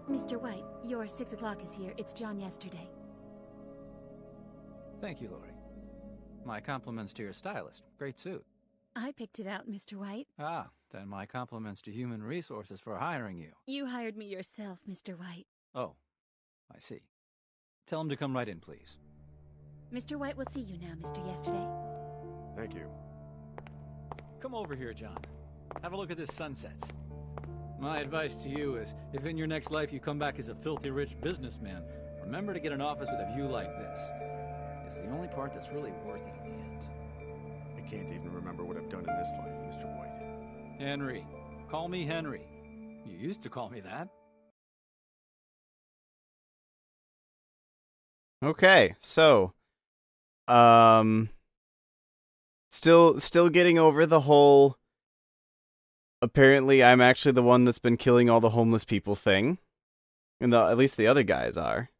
Mr. White, your 6 o'clock is here. It's John yesterday. Thank you, Lori. My compliments to your stylist. Great suit. I picked it out, Mr. White. Ah, then my compliments to Human Resources for hiring you. You hired me yourself, Mr. White. Oh, I see. Tell him to come right in, please. Mr. White will see you now, Mr. Yesterday. Thank you. Come over here, John. Have a look at this sunset. My advice to you is, if in your next life you come back as a filthy rich businessman, remember to get an office with a view like this. It's the only part that's really worth it in the end. I can't even remember what I've done in this life, Mr. White. Henry. Call me Henry. You used to call me that. Okay, so still getting over the whole apparently I'm actually the one that's been killing all the homeless people thing. And at least the other guys are.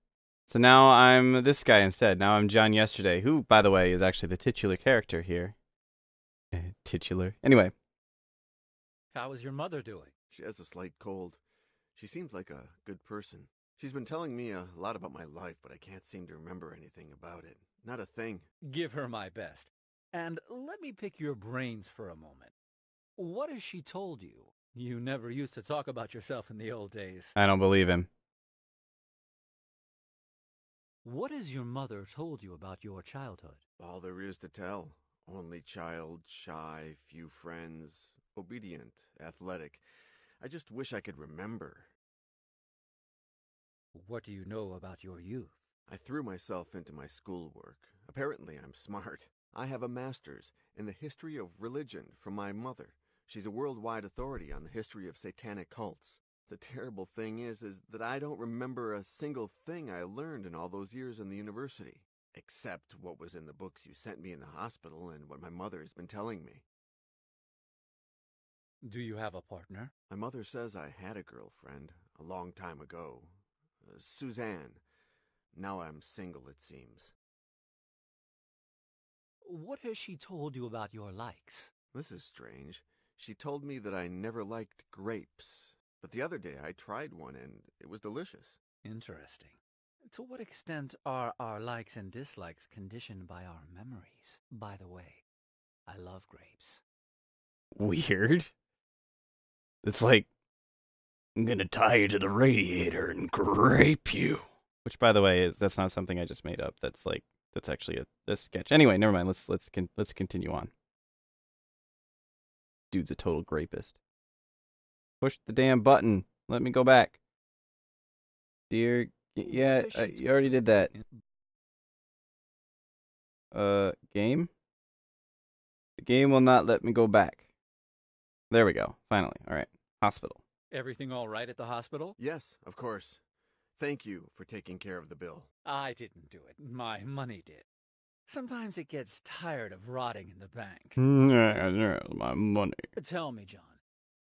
So now I'm this guy instead. Now I'm John Yesterday, who, by the way, is actually the titular character here. Titular. Anyway. How is your mother doing? She has a slight cold. She seems like a good person. She's been telling me a lot about my life, but I can't seem to remember anything about it. Not a thing. Give her my best. And let me pick your brains for a moment. What has she told you? You never used to talk about yourself in the old days. I don't believe him. What has your mother told you about your childhood? All there is to tell. Only child, shy, few friends, obedient, athletic. I just wish I could remember. What do you know about your youth? I threw myself into my schoolwork. Apparently I'm smart. I have a master's in the history of religion from my mother. She's a worldwide authority on the history of satanic cults. The terrible thing is that I don't remember a single thing I learned in all those years in the university, except what was in the books you sent me in the hospital and what my mother has been telling me. Do you have a partner? My mother says I had a girlfriend a long time ago. Suzanne. Now I'm single, it seems. What has she told you about your likes? This is strange. She told me that I never liked grapes. But the other day I tried one and it was delicious. Interesting. To what extent are our likes and dislikes conditioned by our memories? By the way, I love grapes. Weird. It's like, I'm gonna tie you to the radiator and grape you. Which, by the way, that's not something I just made up. That's actually a sketch. Anyway, never mind. Let's continue on. Dude's a total grapist. Push the damn button. Let me go back. Dear, yeah, you already did that. Game? The game will not let me go back. There we go. Finally. All right. Hospital. Everything all right at the hospital? Yes, of course. Thank you for taking care of the bill. I didn't do it. My money did. Sometimes it gets tired of rotting in the bank. My money. Tell me, John,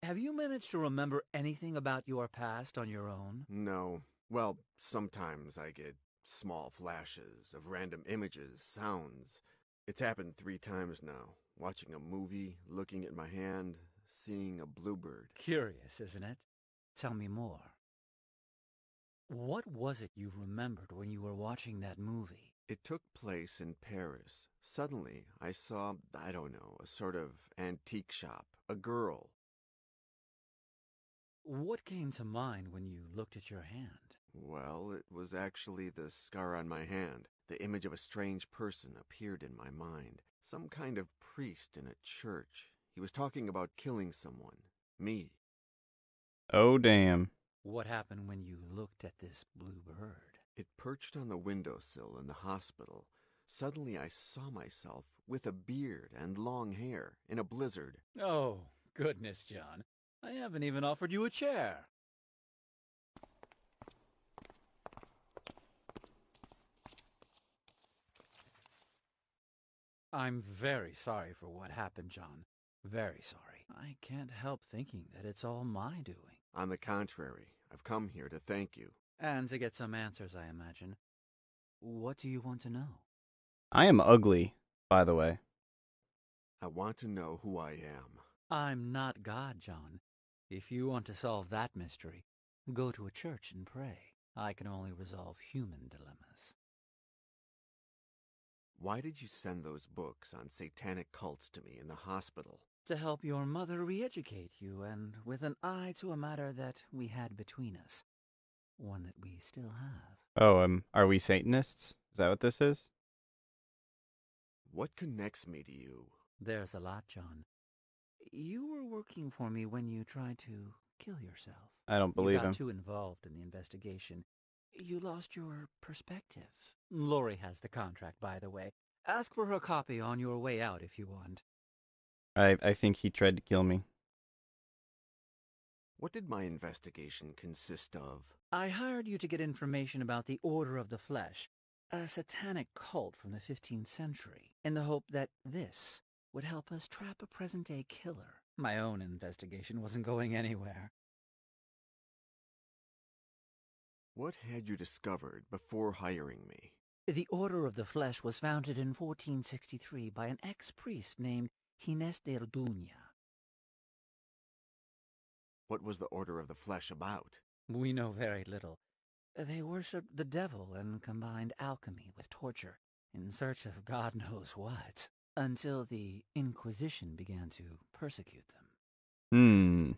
have you managed to remember anything about your past on your own? No. Well, sometimes I get small flashes of random images, sounds. It's happened 3 times now. Watching a movie, looking at my hand, seeing a bluebird. Curious, isn't it? Tell me more. What was it you remembered when you were watching that movie? It took place in Paris. Suddenly, I saw, I don't know, a sort of antique shop. A girl. What came to mind when you looked at your hand? Well, it was actually the scar on my hand. The image of a strange person appeared in my mind. Some kind of priest in a church. He was talking about killing someone. Me. Oh, damn. What happened when you looked at this blue bird? It perched on the windowsill in the hospital. Suddenly I saw myself with a beard and long hair in a blizzard. Oh, goodness, John. I haven't even offered you a chair. I'm very sorry for what happened, John. Very sorry. I can't help thinking that it's all my doing. On the contrary, I've come here to thank you. And to get some answers, I imagine. What do you want to know? I am ugly, by the way. I want to know who I am. I'm not God, John. If you want to solve that mystery, Go to a church and pray. I can only resolve human dilemmas. Why did you send those books on satanic cults to me in the hospital? To help your mother re-educate you, and with an eye to a matter that we had between us. One that we still have. Oh, are we Satanists? Is that what this is? What connects me to you? There's a lot, John. You were working for me when you tried to kill yourself. I don't believe You got him. too involved in the investigation. You lost your perspective. Lori has the contract, by the way. Ask for her copy on your way out if you want. I think he tried to kill me. What did my investigation consist of? I hired you to get information about the Order of the Flesh, a satanic cult from the 15th century, in the hope that this would help us trap a present-day killer. My own investigation wasn't going anywhere. What had you discovered before hiring me? The Order of the Flesh was founded in 1463 by an ex-priest named Ginés de Orduña. What was the Order of the Flesh about? We know very little. They worshipped the devil and combined alchemy with torture in search of God knows what, until the Inquisition began to persecute them.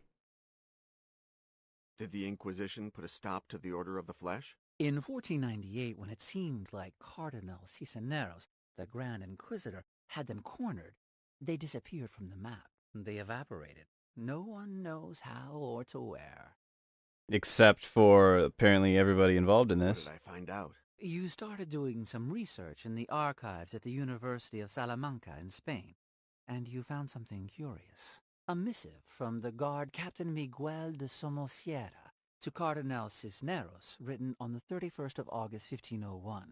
Did the Inquisition put a stop to the Order of the Flesh? In 1498, when it seemed like Cardinal Cisneros, the Grand Inquisitor, had them cornered, they disappeared from the map. They evaporated. No one knows how or to where. Except for apparently everybody involved in What this. did I find out? You started doing some research in the archives at the University of Salamanca in Spain, and you found something curious. A missive from the guard Captain Miguel de Somosierra to Cardinal Cisneros, written on the 31st of August, 1501.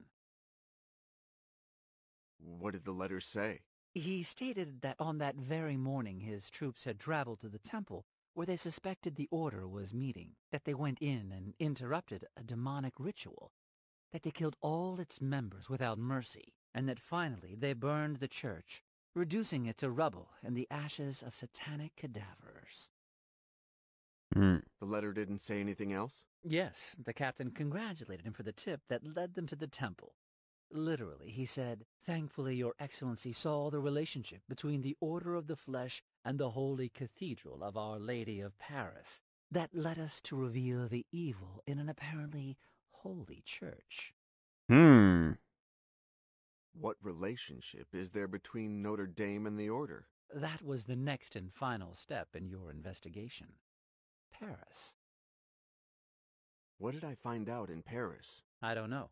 What did the letter say? He stated that on that very morning his troops had traveled to the temple where they suspected the order was meeting, that they went in and interrupted a demonic ritual, that they killed all its members without mercy, and that finally they burned the church, reducing it to rubble and the ashes of satanic cadavers. The letter didn't say anything else? Yes, the captain congratulated him for the tip that led them to the temple. Literally, he said, "Thankfully, Your Excellency saw the relationship between the Order of the Flesh and the Holy Cathedral of Our Lady of Paris. That led us to reveal the evil in an apparently holy church." What relationship is there between Notre Dame and the Order? That was the next and final step in your investigation. Paris. What did I find out in Paris? I don't know.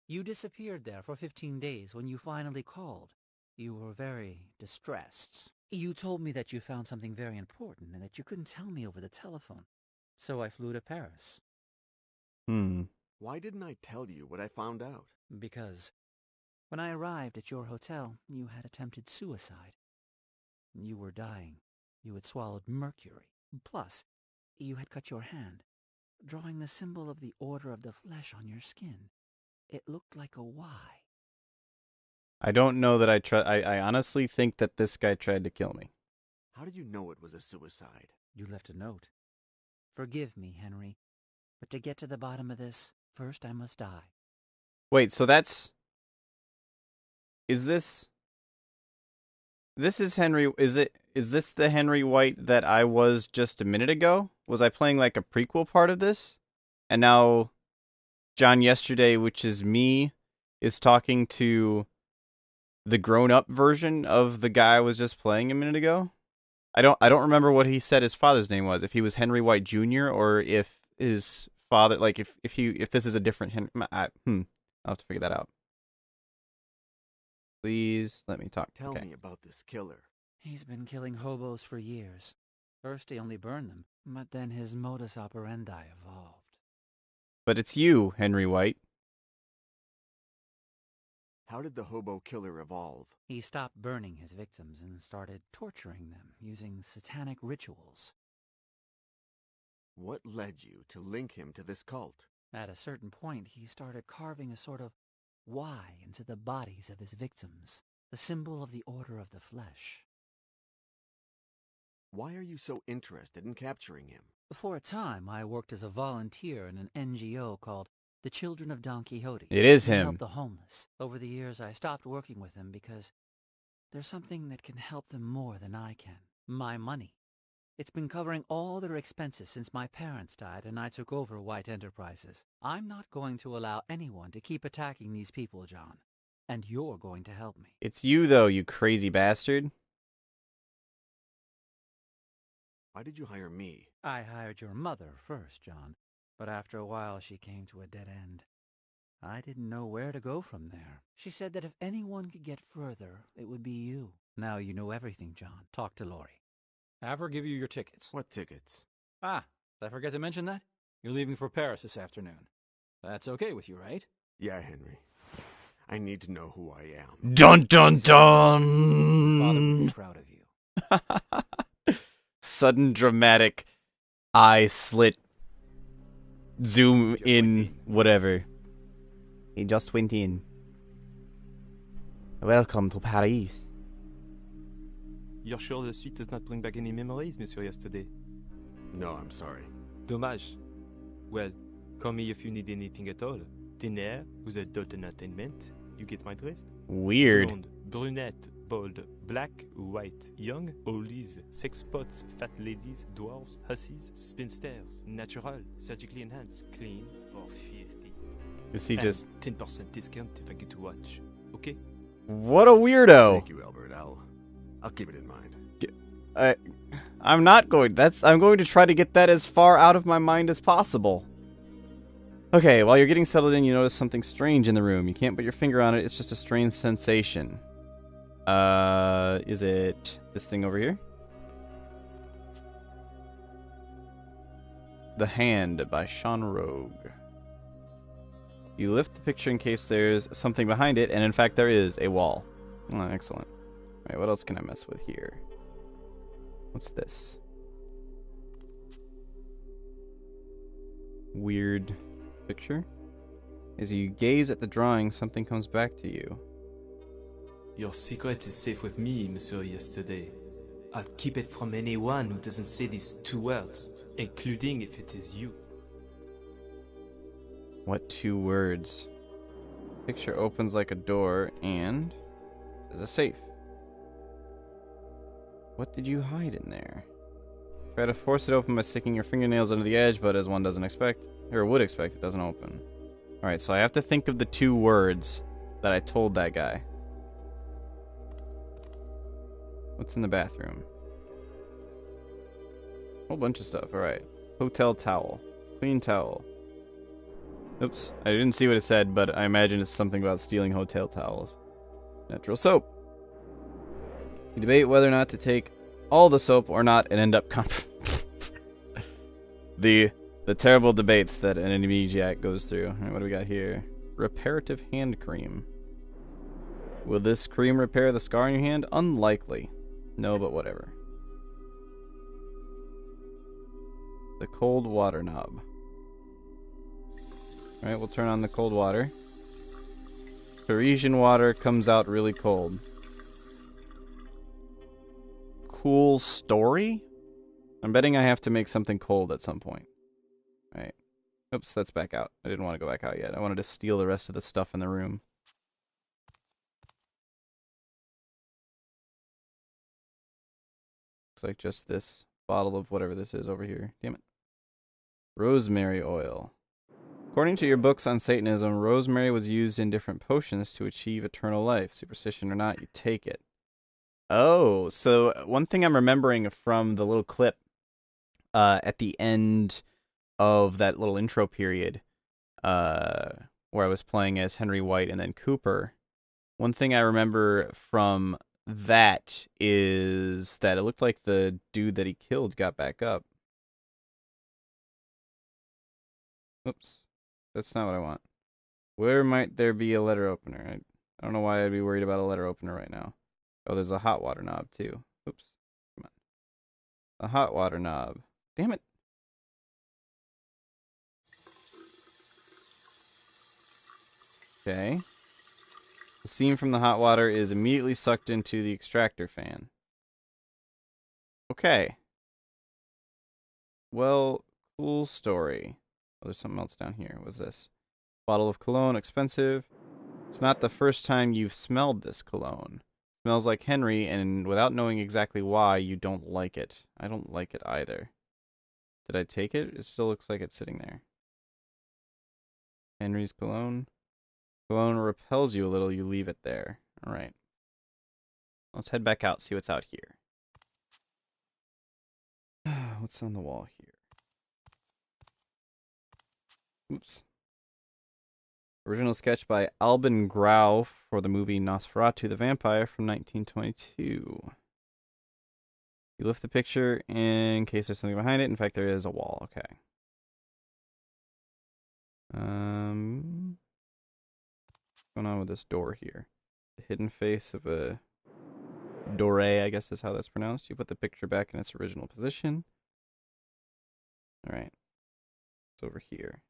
You disappeared there for 15 days when you finally called. You were very distressed. You told me that you found something very important and that you couldn't tell me over the telephone. So I flew to Paris. Why didn't I tell you what I found out? Because when I arrived at your hotel, you had attempted suicide. You were dying. You had swallowed mercury. Plus, you had cut your hand, drawing the symbol of the Order of the Flesh on your skin. It looked like a Y. I don't know that I honestly think that this guy tried to kill me. How did you know it was a suicide? You left a note. "Forgive me, Henry, but to get to the bottom of this, first I must die." Wait, so that's... Is this... This is Henry... Is this the Henry White that I was just a minute ago? Was I playing like a prequel part of this? And now John Yesterday, which is me, is talking to the grown-up version of the guy I was just playing a minute ago? I don't remember what he said his father's name was. If he was Henry White Jr. or if his father, like if this is a different Henry. I'll have to figure that out. Please let me talk. Tell me about this killer. He's been killing hobos for years. First he only burned them, but then his modus operandi evolved. But it's you, Henry White. How did the hobo killer evolve? He stopped burning his victims and started torturing them using satanic rituals. What led you to link him to this cult? At a certain point, he started carving a sort of Y into the bodies of his victims, the symbol of the Order of the Flesh. Why are you so interested in capturing him? For a time, I worked as a volunteer in an NGO called the Children of Don Quixote. It is They him. help the homeless. Over the years, I stopped working with them because there's something that can help them more than I can. My money. It's been covering all their expenses since my parents died and I took over White Enterprises. I'm not going to allow anyone to keep attacking these people, John. And you're going to help me. It's you, though, you crazy bastard. Why did you hire me? I hired your mother first, John. But after a while, she came to a dead end. I didn't know where to go from there. She said that if anyone could get further, it would be you. Now you know everything, John. Talk to Lori. Have her give you your tickets. What tickets? Ah, did I forget to mention that? You're leaving for Paris this afternoon. That's okay with you, right? Yeah, Henry. I need to know who I am. Dun dun Your father would dun! be proud of you. Sudden dramatic eye slit zoom Just in went in. whatever. He just went in. Welcome to Paris. You're sure the suite does not bring back any memories, Monsieur Yesterday? No, I'm sorry. Dommage. Well, call me if you need anything at all. Dinner with adult entertainment. You get my drift? Weird. Blonde, brunette, bold, black, white, young, oldies, sex spots, fat ladies, dwarves, hussies, spinsters, natural, surgically enhanced, clean, or filthy. Is he And just... 10% discount if I get to watch. Okay? What a weirdo. Thank you, Albert. I'll keep it in mind. I'm not going... I'm going to try to get that as far out of my mind as possible. Okay, while you're getting settled in, you notice something strange in the room. You can't put your finger on it. It's just a strange sensation. Is it this thing over here? The Hand by Sean Rogue. You lift the picture in case there's something behind it, and in fact there is a wall. Oh, excellent. Alright, what else can I mess with here? What's this? Weird picture. As you gaze at the drawing, something comes back to you. Your secret is safe with me, Monsieur Yesterday. I'll keep it from anyone who doesn't say these two words, including if it is you. What two words? Picture opens like a door, and there's a safe. What did you hide in there? Try to force it open by sticking your fingernails under the edge, but as one doesn't expect, or would expect, it doesn't open. Alright, so I have to think of the two words that I told that guy. What's in the bathroom? Whole bunch of stuff, alright. Hotel towel. Clean towel. Oops, I didn't see what it said, but I imagine it's something about stealing hotel towels. Natural soap. You debate whether or not to take all the soap or not and end up the terrible debates that an amnesiac goes through. All right, what do we got here? Reparative hand cream. Will this cream repair the scar on your hand? Unlikely. No, but whatever. The cold water knob. Alright, we'll turn on the cold water. Parisian water comes out really cold. Cool story? I'm betting I have to make something cold at some point. Alright. Oops, that's back out. I didn't want to go back out yet. I wanted to steal the rest of the stuff in the room. Looks like just this bottle of whatever this is over here. Damn it. Rosemary oil. According to your books on Satanism, rosemary was used in different potions to achieve eternal life. Superstition or not, you take it. Oh, so one thing I'm remembering from the little clip at the end of that little intro period where I was playing as Henry White and then Cooper, one thing I remember from that is that it looked like the dude that he killed got back up. Oops. That's not what I want. Where might there be a letter opener? I don't know why I'd be worried about a letter opener right now. Oh, there's a hot water knob, too. Oops. Come on. A hot water knob. Damn it. Okay. The steam from the hot water is immediately sucked into the extractor fan. Okay. Well, cool story. Oh, there's something else down here. What's this? Bottle of cologne, expensive. It's not the first time you've smelled this cologne. Smells like Henry, and without knowing exactly why, you don't like it. I don't like it either. Did I take it? It still looks like it's sitting there. Henry's cologne. Cologne repels you a little, you leave it there. Alright. Let's head back out, see what's out here. What's on the wall here? Oops. Original sketch by Albin Grau for the movie Nosferatu the Vampire from 1922. You lift the picture in case there's something behind it. In fact, there is a wall. Okay. What's going on with this door here? The hidden face of a doré, I guess is how that's pronounced. You put the picture back in its original position. Alright. It's over here.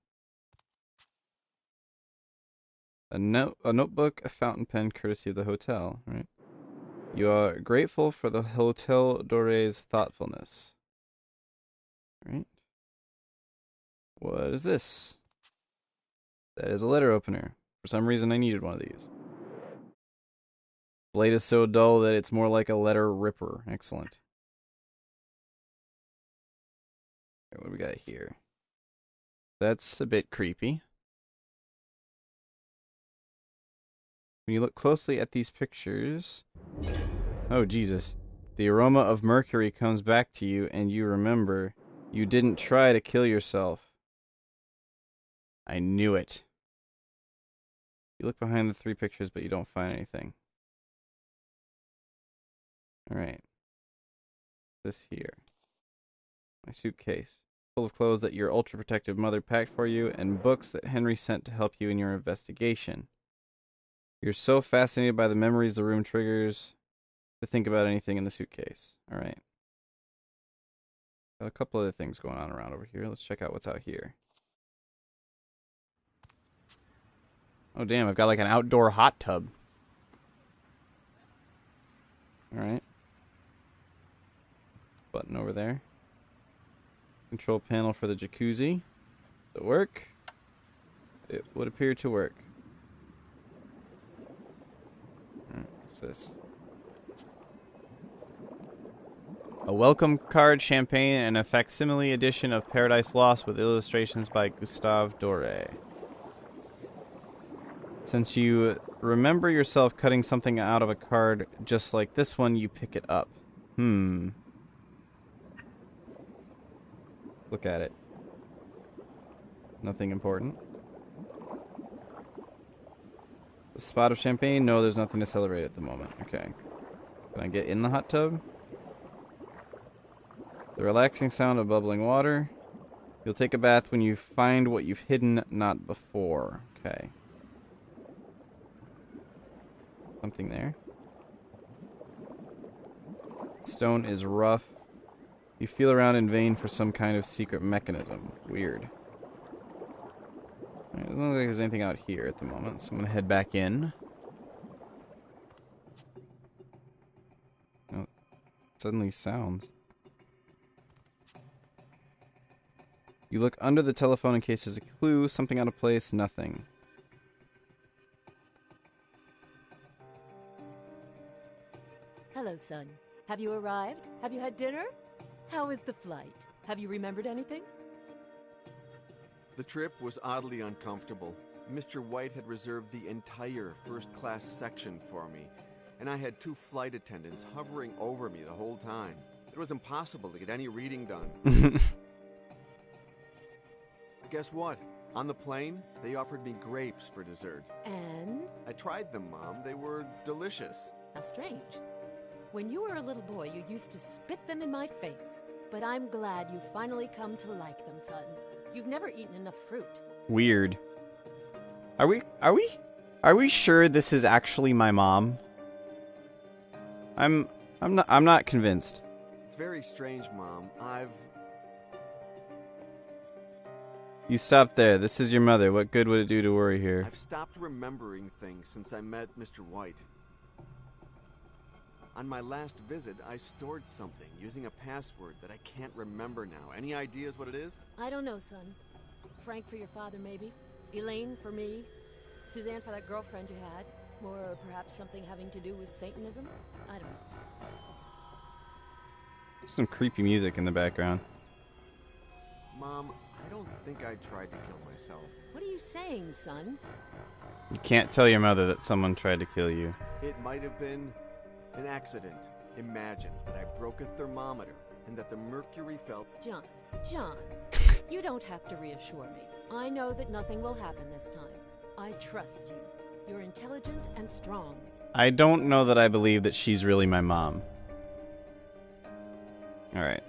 A notebook, a fountain pen, courtesy of the hotel. Right. You are grateful for the Hotel Doré's thoughtfulness. Right. What is this? That is a letter opener. For some reason, I needed one of these. Blade is so dull that it's more like a letter ripper. Excellent. What do we got here? That's a bit creepy. When you look closely at these pictures... Oh, Jesus. The aroma of mercury comes back to you, and you remember you didn't try to kill yourself. I knew it. You look behind the three pictures, but you don't find anything. Alright. This here. My suitcase. Full of clothes that your ultra-protective mother packed for you, and books that Henry sent to help you in your investigation. You're so fascinated by the memories the room triggers to think about anything in the suitcase. Alright. Got a couple other things going on around over here. Let's check out what's out here. Oh, damn, I've got like an outdoor hot tub. Alright. Button over there. Control panel for the jacuzzi. Does it work? It would appear to work. What's this? A welcome card, champagne, and a facsimile edition of Paradise Lost with illustrations by Gustave Doré. Since you remember yourself cutting something out of a card just like this one, you pick it up. Look at it. Nothing important. A spot of champagne? No, there's nothing to celebrate at the moment. Okay. Can I get in the hot tub? The relaxing sound of bubbling water. You'll take a bath when you find what you've hidden, not before. Okay. Something there. Stone is rough. You feel around in vain for some kind of secret mechanism. Weird. It doesn't look like there's anything out here at the moment, so I'm going to head back in. Oh, suddenly sounds. You look under the telephone in case there's a clue, something out of place, nothing. Hello, son. Have you arrived? Have you had dinner? How was the flight? Have you remembered anything? The trip was oddly uncomfortable. Mr. White had reserved the entire first-class section for me, and I had two flight attendants hovering over me the whole time. It was impossible to get any reading done. Guess what? On the plane, they offered me grapes for dessert. And? I tried them, Mom. They were delicious. How strange. When you were a little boy, you used to spit them in my face. But I'm glad you finally come to like them, son. You've never eaten enough fruit. Weird. Are we sure this is actually my mom? I'm not convinced. It's very strange, Mom. You stop there. This is your mother. What good would it do to worry here? I've stopped remembering things since I met Mr. White. On my last visit, I stored something using a password that I can't remember now. Any ideas what it is? I don't know, son. Frank for your father, maybe. Elaine for me. Suzanne for that girlfriend you had. Or perhaps something having to do with Satanism? I don't know. Some creepy music in the background. Mom, I don't think I tried to kill myself. What are you saying, son? You can't tell your mother that someone tried to kill you. It might have been an accident. Imagine that I broke a thermometer and that the mercury fell. John, you don't have to reassure me. I know that nothing will happen this time. I trust you. You're intelligent and strong. I don't know that I believe that she's really my mom. Alright.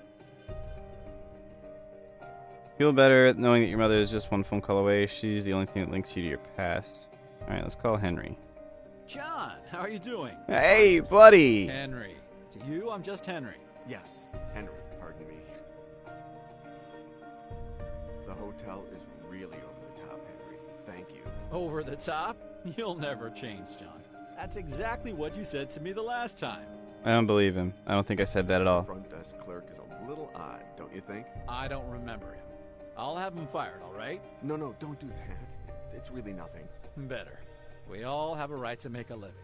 Feel better knowing that your mother is just one phone call away. She's the only thing that links you to your past. Alright, let's call Henry. John, how are you doing? Hey, buddy! Henry. To you, I'm just Henry. Yes, Henry, pardon me. The hotel is really over the top, Henry. Thank you. Over the top? You'll never change, John. That's exactly what you said to me the last time. I don't believe him. I don't think I said that at all. The front desk clerk is a little odd, don't you think? I don't remember him. I'll have him fired, all right? No, don't do that. It's really nothing. Better. We all have a right to make a living.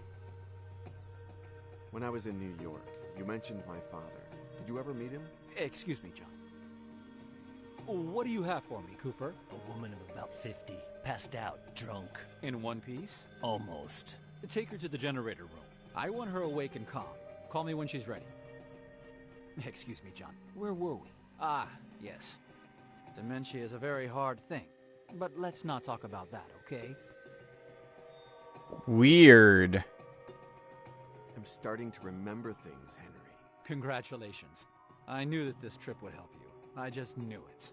When I was in New York, you mentioned my father. Did you ever meet him? Excuse me, John. What do you have for me, Cooper? A woman of about 50, passed out, drunk. In one piece? Almost. Take her to the generator room. I want her awake and calm. Call me when she's ready. Excuse me, John. Where were we? Ah, yes. Dementia is a very hard thing. But let's not talk about that, okay? Weird. I'm starting to remember things, Henry. Congratulations. I knew that this trip would help you. I just knew it.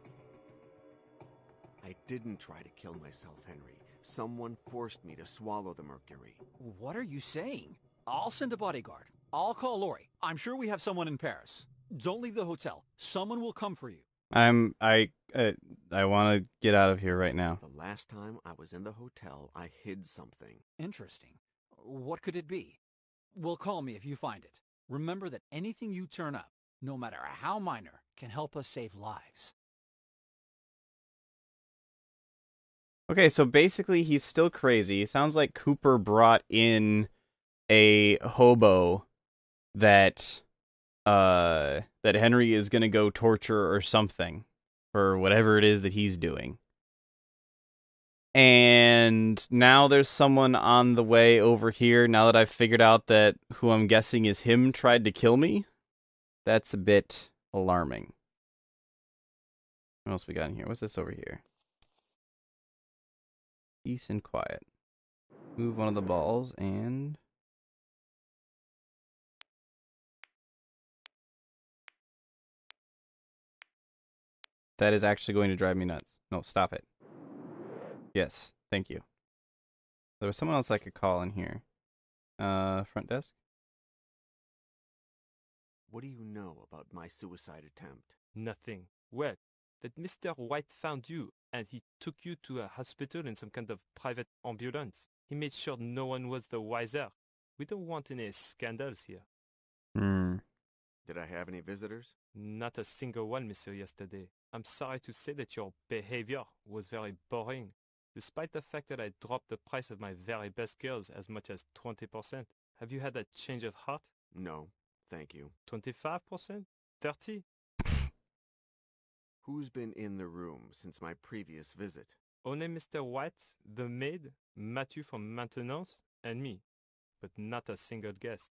I didn't try to kill myself, Henry. Someone forced me to swallow the mercury. What are you saying? I'll send a bodyguard. I'll call Lori. I'm sure we have someone in Paris. Don't leave the hotel. Someone will come for you. I want to get out of here right now. The last time I was in the hotel, I hid something. Interesting. What could it be? Well, call me if you find it. Remember that anything you turn up, no matter how minor, can help us save lives. Okay, so basically he's still crazy. It sounds like Cooper brought in a hobo that that Henry is going to go torture or something for whatever it is that he's doing. And now there's someone on the way over here. Now that I've figured out that who I'm guessing is him tried to kill me, that's a bit alarming. What else we got in here? What's this over here? Peace and quiet. Move one of the balls and... That is actually going to drive me nuts. No, stop it. Yes, thank you. There was someone else I could call in here. Front desk? What do you know about my suicide attempt? Nothing. Well, that Mr. White found you and he took you to a hospital in some kind of private ambulance. He made sure no one was the wiser. We don't want any scandals here. Did I have any visitors? Not a single one, monsieur, yesterday. I'm sorry to say that your behavior was very boring, despite the fact that I dropped the price of my very best girls as much as 20%. Have you had a change of heart? No, thank you. 25%? 30%? Who's been in the room since my previous visit? Only Mr. White, the maid, Matthew from maintenance, and me. But not a single guest.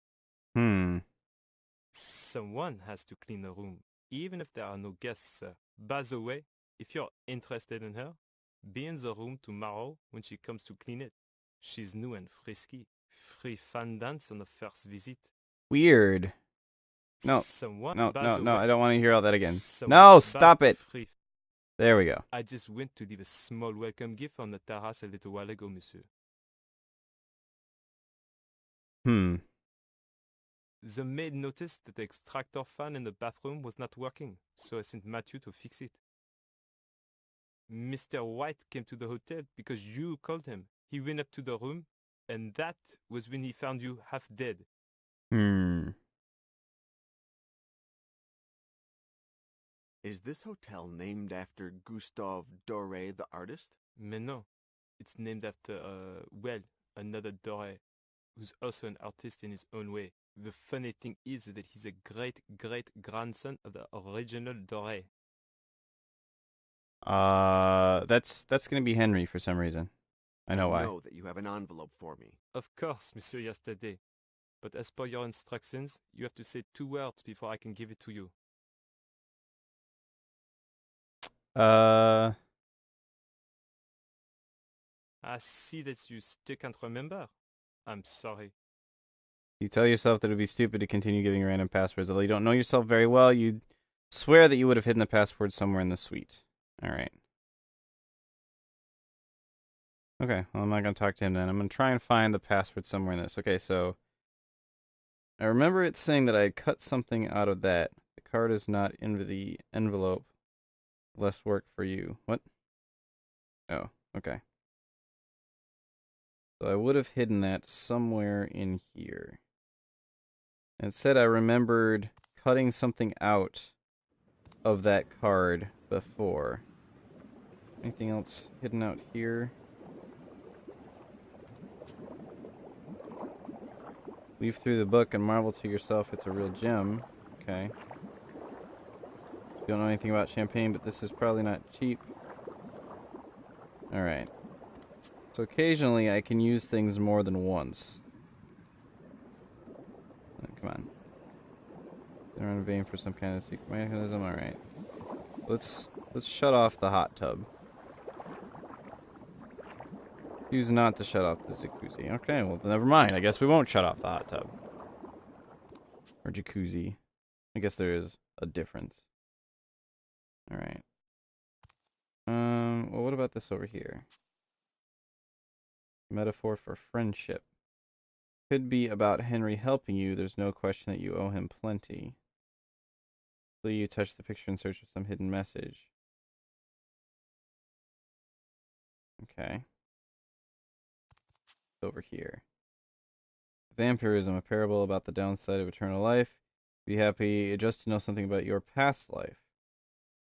Someone has to clean the room, even if there are no guests, sir. By the way, if you're interested in her, be in the room tomorrow when she comes to clean it. She's new and frisky. Free fun dance on the first visit. Weird. No, Someone, no, by no, the no, way, I don't want to hear all that again. someone No, bought stop it. free- There we go. I just went to leave a small welcome gift on the terrace a little while ago, monsieur. The maid noticed that the extractor fan in the bathroom was not working, so I sent Matthew to fix it. Mr. White came to the hotel because you called him. He went up to the room, and that was when he found you half dead. Is this hotel named after Gustave Doré, the artist? Mais non. It's named after, well, another Doré, who's also an artist in his own way. The funny thing is that he's a great-great-grandson of the original Doré. That's gonna be Henry for some reason. I know why. I know that you have an envelope for me. Of course, Monsieur Yesterday. But as per your instructions, you have to say 2 words before I can give it to you. Uh, I see that you still can't remember. I'm sorry. you tell yourself that it would be stupid to continue giving random passwords. Although you don't know yourself very well, you swear that you would have hidden the password somewhere in the suite. All right. Okay, well, I'm not going to talk to him then. I'm going to try and find the password somewhere in this. Okay, so I remember it saying that I had cut something out of that. The card is not in the envelope. Less work for you. What? Oh, okay. So I would have hidden that somewhere in here. And it said I remembered cutting something out of that card before. Anything else hidden out here? Leaf through the book and marvel to yourself it's a real gem. Okay. Don't know anything about champagne, but this is probably not cheap. Alright. So occasionally I can use things more than once. Oh, come on. They're in vain for some kind of secret mechanism. Alright. Let's shut off the hot tub. Choose not to shut off the jacuzzi. Okay, well, never mind. I guess we won't shut off the hot tub. Or jacuzzi. I guess there is a difference. Alright. Well, what about this over here? Metaphor for friendship. Could be about Henry helping you. There's no question that you owe him plenty. So you touch the picture in search of some hidden message. Okay. Over here. Vampirism, a parable about the downside of eternal life. Be happy just to know something about your past life.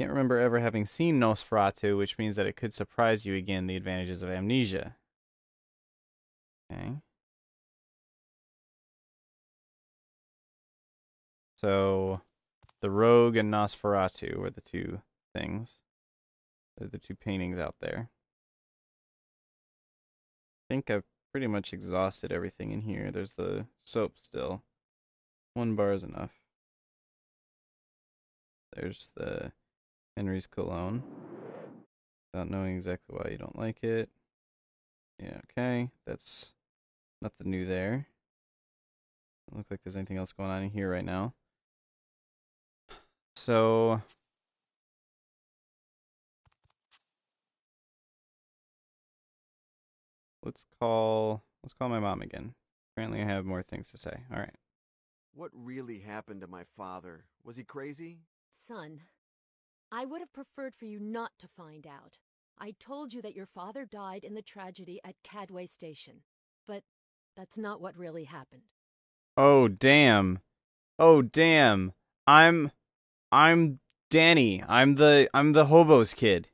Can't remember ever having seen Nosferatu, which means that it could surprise you again, the advantages of amnesia. Okay. So, the Rogue and Nosferatu were the two things. They're the two paintings out there. I think I've pretty much exhausted everything in here. There's the soap still. 1 bar is enough. There's the Henry's cologne. Without knowing exactly why you don't like it. Yeah, okay. That's nothing new there. Doesn't look like there's anything else going on in here right now. So let's call my mom again. Apparently I have more things to say. All right. What really happened to my father? Was he crazy? Son, I would have preferred for you not to find out. I told you that your father died in the tragedy at Cadway Station, but that's not what really happened. Oh damn. Oh damn. I'm Danny. I'm the hobo's kid.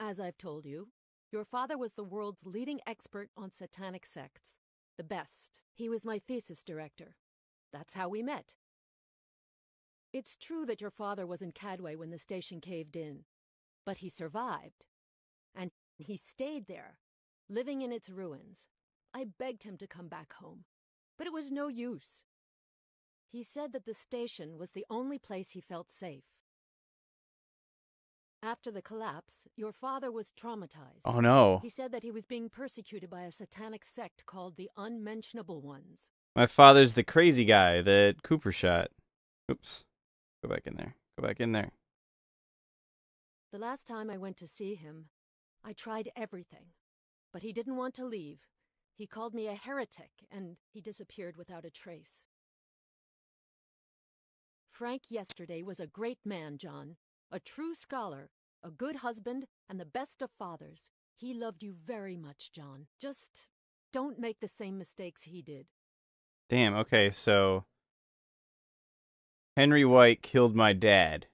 As I've told you, your father was the world's leading expert on satanic sects. The best. He was my thesis director. That's how we met. It's true that your father was in Cadway when the station caved in, but he survived. And he stayed there, living in its ruins. I begged him to come back home, but it was no use. He said that the station was the only place he felt safe. After the collapse, your father was traumatized. Oh no. He said that he was being persecuted by a satanic sect called the Unmentionable Ones. My father's the crazy guy that Cooper shot. Oops. Go back in there. Go back in there. The last time I went to see him, I tried everything, but he didn't want to leave. He called me a heretic, and he disappeared without a trace. Frank Yesterday was a great man, John. A true scholar, a good husband, and the best of fathers. He loved you very much, John. Just don't make the same mistakes he did. Damn, okay, so Henry White killed my dad.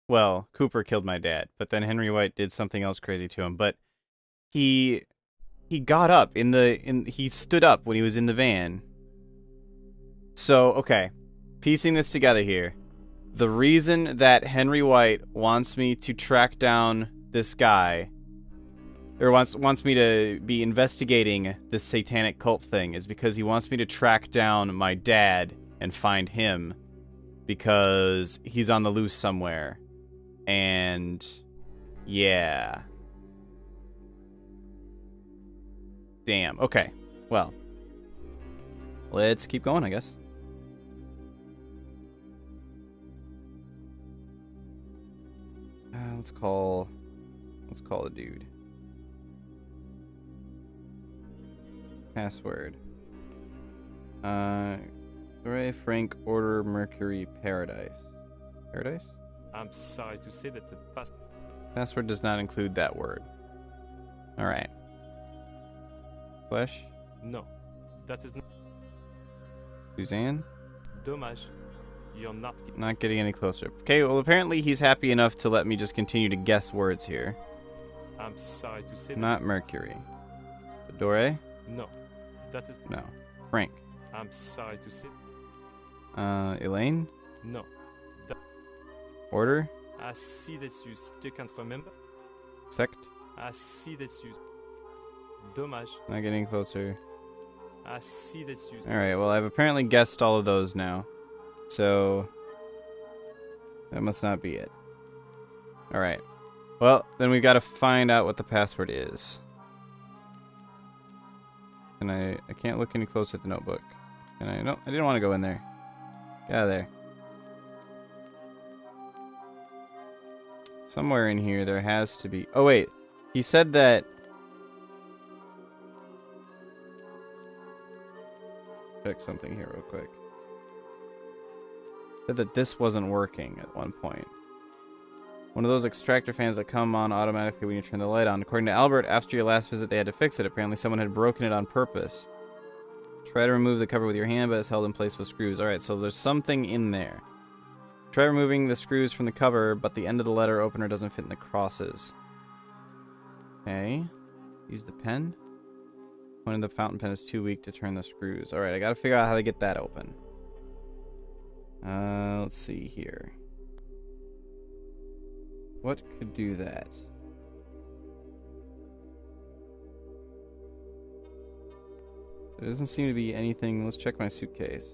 Well, Cooper killed my dad, but then Henry White did something else crazy to him. But he got up he stood up when he was in the van. So, okay, piecing this together here. The reason that Henry White wants me to track down this guy, or wants me to be investigating this satanic cult thing, is because he wants me to track down my dad and find him because he's on the loose somewhere. And yeah. Damn. Okay. Well, let's keep going, I guess. Let's call the dude. Password. Ray Frank Order Mercury Paradise. Paradise? I'm sorry to say that the Password does not include that word. Alright. Flesh? No, that is not. Suzanne? Dommage. You're not. Not getting any closer. Okay, well, apparently he's happy enough to let me just continue to guess words here. I'm sorry to say Not Mercury. Dore? No, that is. No. Frank. I'm sorry to say. Elaine? No. Order? I see that you still can't remember. Sect? I see that you. Dommage. Not getting closer. I see that you. Alright, well, I've apparently guessed all of those now. So, that must not be it. Alright. Well, then we've got to find out what the password is. And I can't look any closer at the notebook. Can I? No, I didn't want to go in there. Get out of there. Somewhere in here there has to be... Oh, wait. He said that... Check something here real quick. Said that this wasn't working at one point. One of those extractor fans that come on automatically when you turn the light on. According to Albert, after your last visit they had to fix it. Apparently someone had broken it on purpose. Try to remove the cover with your hand, but it's held in place with screws. Alright, so there's something in there. Try removing the screws from the cover, but the end of the letter opener doesn't fit in the crosses. Okay. Use the pen. One of the fountain pen is too weak to turn the screws. Alright, I gotta figure out how to get that open. Let's see here. What could do that? There doesn't seem to be anything. Let's check my suitcase.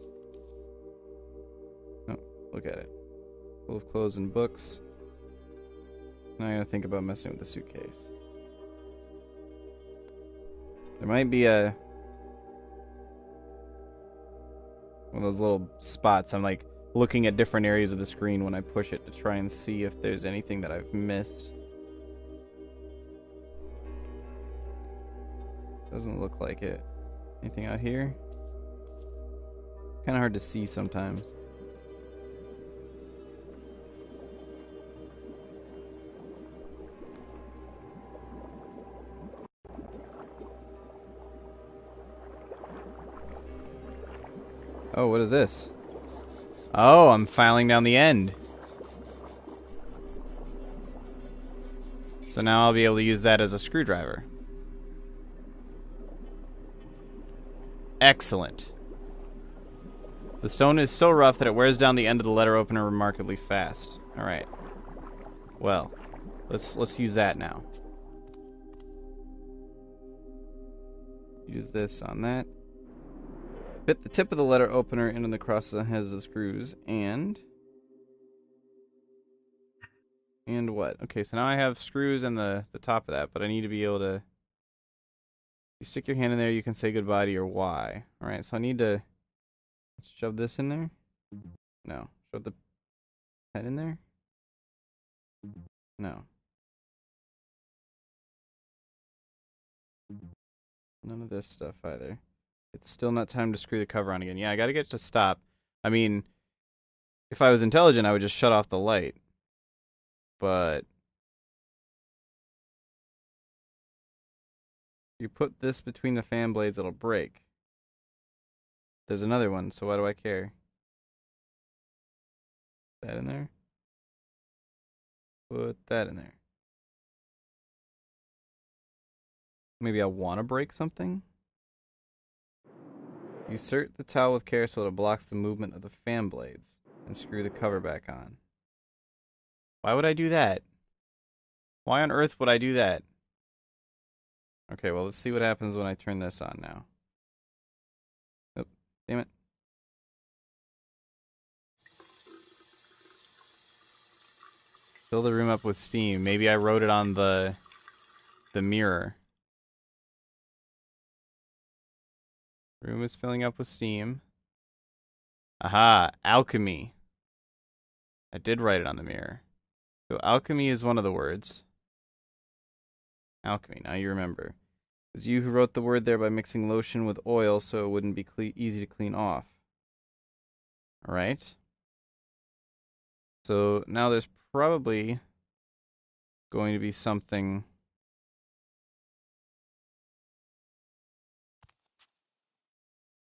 Oh, look at it. Full of clothes and books. Now I gotta think about messing with the suitcase. There might be one of those little spots. I'm like looking at different areas of the screen when I push it to try and see if there's anything that I've missed. Doesn't look like it. Anything out here? Kind of hard to see sometimes. Oh, what is this? Oh, I'm filing down the end. So now I'll be able to use that as a screwdriver. Excellent. The stone is so rough that it wears down the end of the letter opener remarkably fast. Alright. Well, let's use that now. Use this on that. Fit the tip of the letter opener into the crosses and heads of the screws, and what? Okay, so now I have screws in the top of that, but I need to be able to... You stick your hand in there, you can say goodbye to your Y. Alright, so I need to shove this in there? No. Shove the pen in there? No. None of this stuff either. It's still not time to screw the cover on again. Yeah, I gotta get it to stop. I mean, if I was intelligent, I would just shut off the light. But... you put this between the fan blades, it'll break. there's another one, so why do I care? That in there? Put that in there. Maybe I want to break something? Insert the towel with care so it blocks the movement of the fan blades, and screw the cover back on. Why would I do that? Why on earth would I do that? Okay, well, let's see what happens when I turn this on now. Oh, damn it. Fill the room up with steam. Maybe I wrote it on the mirror. Room is filling up with steam. Aha, alchemy. I did write it on the mirror. So alchemy is one of the words. Alchemy, now you remember. It was you who wrote the word there by mixing lotion with oil so it wouldn't be easy to clean off. Alright. So now there's probably going to be something.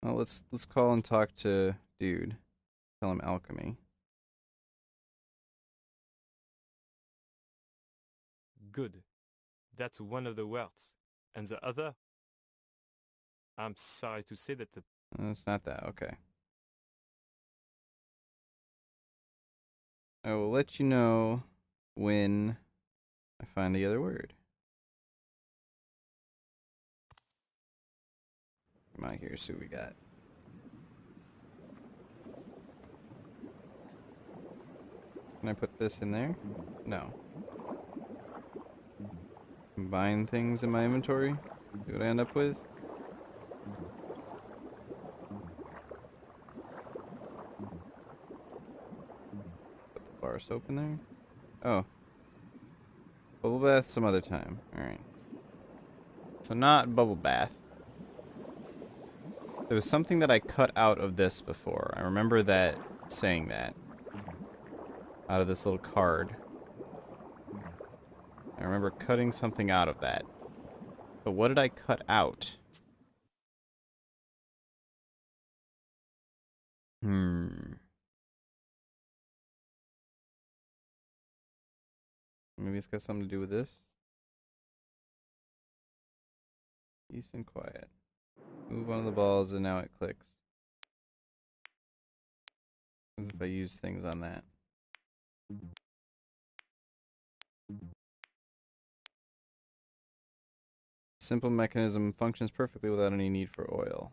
Well, let's call and talk to dude. Tell him alchemy. Good. That's one of the words. And the other? I'm sorry to say that the... It's not that, okay. I will let you know when I find the other word. Come out here, see what we got. Can I put this in there? No. Combine things in my inventory? See what I end up with? Put the bar soap in there? Oh. Bubble bath some other time. Alright. So not bubble bath. There was something that I cut out of this before. I remember that saying that. Out of this little card. I remember cutting something out of that. But what did I cut out? Maybe it's got something to do with this. Peace and quiet. Move one of the balls and now it clicks. As if I use things on that. Simple mechanism functions perfectly without any need for oil.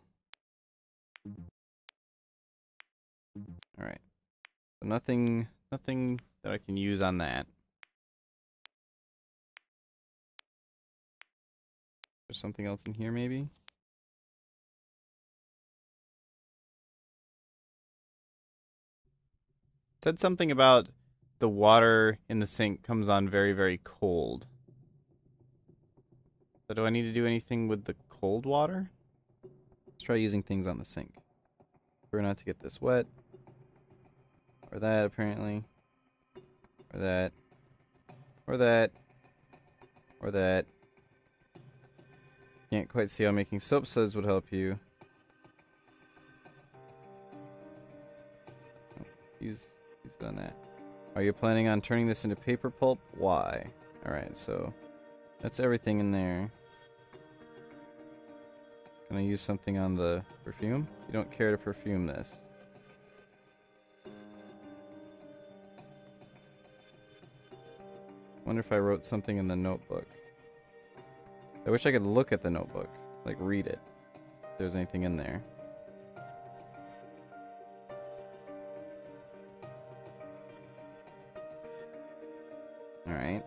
Alright. So nothing that I can use on that. There's something else in here maybe? Said something about the water in the sink comes on very, very cold. So do I need to do anything with the cold water? Let's try using things on the sink. Try not to get this wet. Or that, apparently. Or that. Or that. Or that. Can't quite see how making soap suds would help you. Use it on that. Are you planning on turning this into paper pulp? Why? Alright, so that's everything in there. Can I use something on the perfume? You don't care to perfume this. Wonder if I wrote something in the notebook. I wish I could look at the notebook, like read it, if there's anything in there. Alright.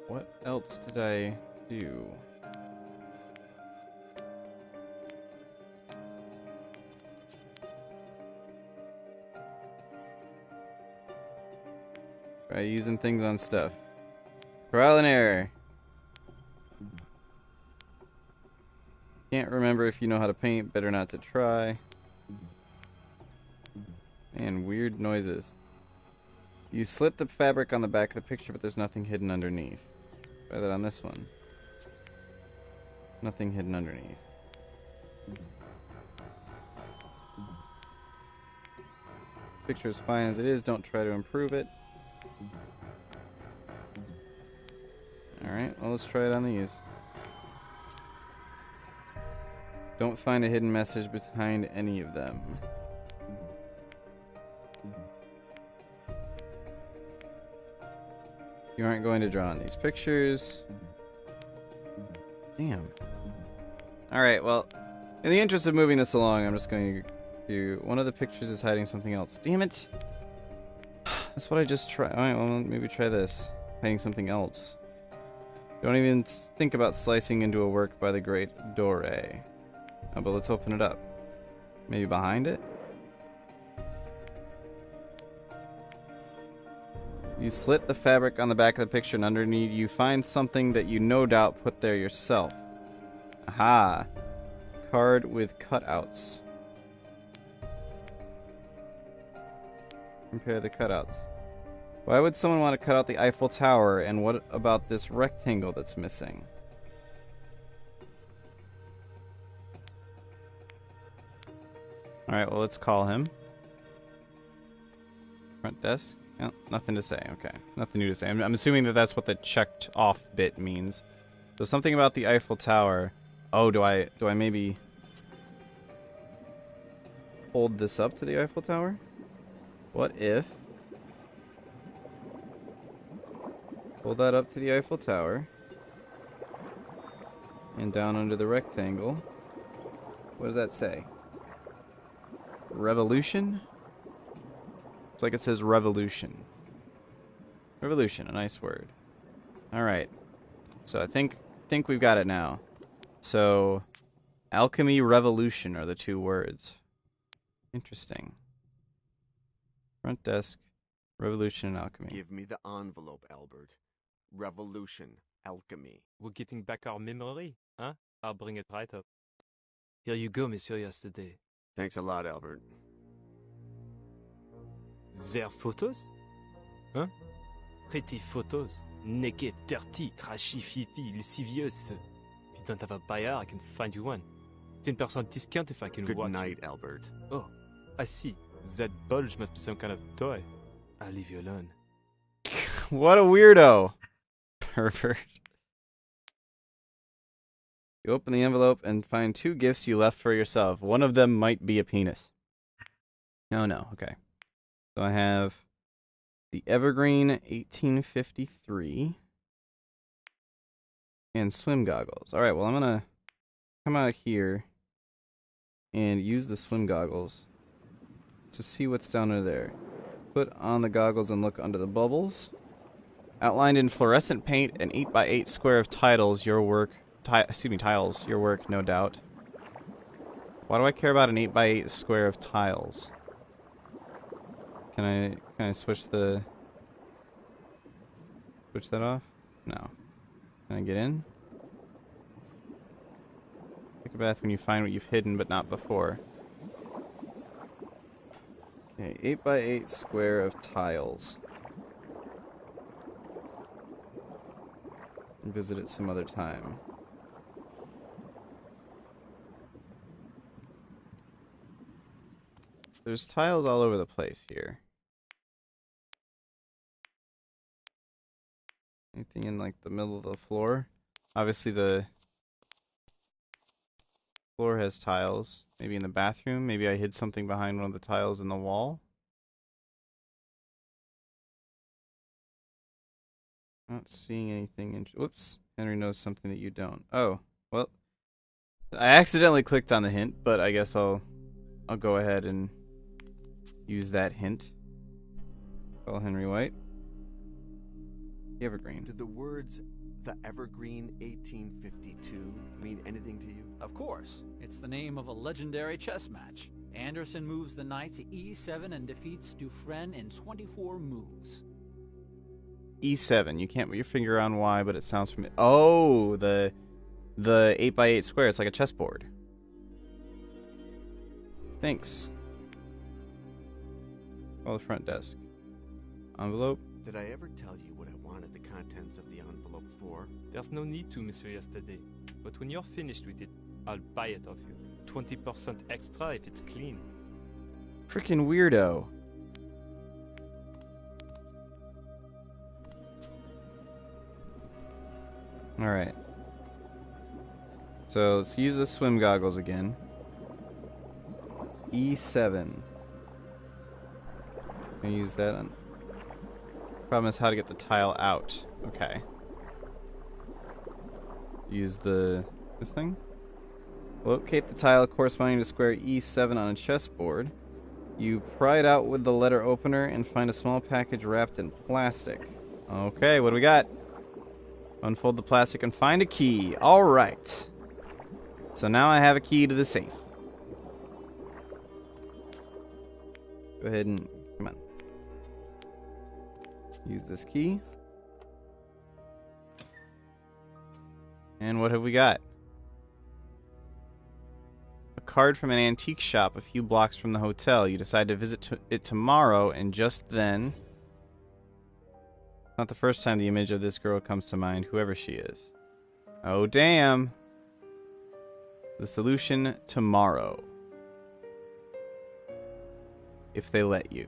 What else did I do? Try using things on stuff. Trial and error. Can't remember if you know how to paint. Better not to try. And weird noises. You slit the fabric on the back of the picture, but there's nothing hidden underneath. Try that on this one. Nothing hidden underneath. Picture is fine as it is. Don't try to improve it. Alright, well, let's try it on these. Don't find a hidden message behind any of them. You aren't going to draw on these pictures. Damn. Alright, well, in the interest of moving this along, I'm just going to... One of the pictures is hiding something else. Damn it! That's what I just tried. Alright, well, maybe try this. Hiding something else. Don't even think about slicing into a work by the great Doré. Oh, but let's open it up. Maybe behind it? You slit the fabric on the back of the picture, and underneath you find something that you no doubt put there yourself. Aha! Card with cutouts. Compare the cutouts. Why would someone want to cut out the Eiffel Tower, and what about this rectangle that's missing? Alright, well, let's call him. Front desk? No, nothing to say. Okay, nothing new to say. I'm assuming that that's what the checked off bit means. So something about the Eiffel Tower. Oh, do I maybe hold this up to the Eiffel Tower? What if... Hold that up to the Eiffel Tower. And down under the rectangle. What does that say? Revolution? It's like it says revolution. Revolution, a nice word. Alright. So I think we've got it now. So, alchemy, revolution are the two words. Interesting. Front desk, revolution, and alchemy. Give me the envelope, Albert. Revolution, alchemy. We're getting back our memory, huh? I'll bring it right up. Here you go, Monsieur Yesterday. Thanks a lot, Albert. Their photos? Huh? Pretty photos. Naked, dirty, trashy, fifi, lascivious. If you don't have a buyer, I can find you one. 10% discount if I can Good watch night, you. Albert. Oh, I see. That bulge must be some kind of toy. I'll leave you alone. What a weirdo. Pervert. You open the envelope and find two gifts you left for yourself. One of them might be a penis. No, okay. So I have the Evergreen 1853 and swim goggles. Alright, well, I'm going to come out here and use the swim goggles to see what's down under there. Put on the goggles and look under the bubbles. Outlined in fluorescent paint, an 8x8 square of tiles, your work, tiles, your work, no doubt. Why do I care about an 8x8 square of tiles? Can I switch that off? No. Can I get in? Take a bath when you find what you've hidden, but not before. Okay, 8x8 square of tiles. And visit it some other time. There's tiles all over the place here. Anything in like the middle of the floor? Obviously the floor has tiles. Maybe in the bathroom. Maybe I hid something behind one of the tiles in the wall. Not seeing anything. Whoops. Henry knows something that you don't. Oh, well. I accidentally clicked on the hint, but I guess I'll go ahead and use that hint. Call Henry White. The Evergreen. Do the words the Evergreen 1852 mean anything to you? Of course. It's the name of a legendary chess match. Anderson moves the knight to e7 and defeats Dufresne in 24 moves. E7. You can't put your finger on why, but it sounds familiar. Oh, the 8x8 square. It's like a chessboard. Thanks. Call the front desk. Envelope. Did I ever tell you what I wanted on at the contents of the envelope for? There's no need to, Monsieur Yesterday. But when you're finished with it, I'll buy it off you. 20% extra if it's clean. Freaking weirdo. Alright. So let's use the swim goggles again. E7. I use that on. Problem is how to get the tile out. Okay. Use this thing. Locate the tile corresponding to square E7 on a chessboard. You pry it out with the letter opener and find a small package wrapped in plastic. Okay, what do we got? Unfold the plastic and find a key. Alright. So now I have a key to the safe. Go ahead and... come on. Use this key. And what have we got? A card from an antique shop a few blocks from the hotel. You decide to visit it tomorrow, and just then... Not the first time the image of this girl comes to mind, whoever she is. Oh, damn. The solution tomorrow. If they let you.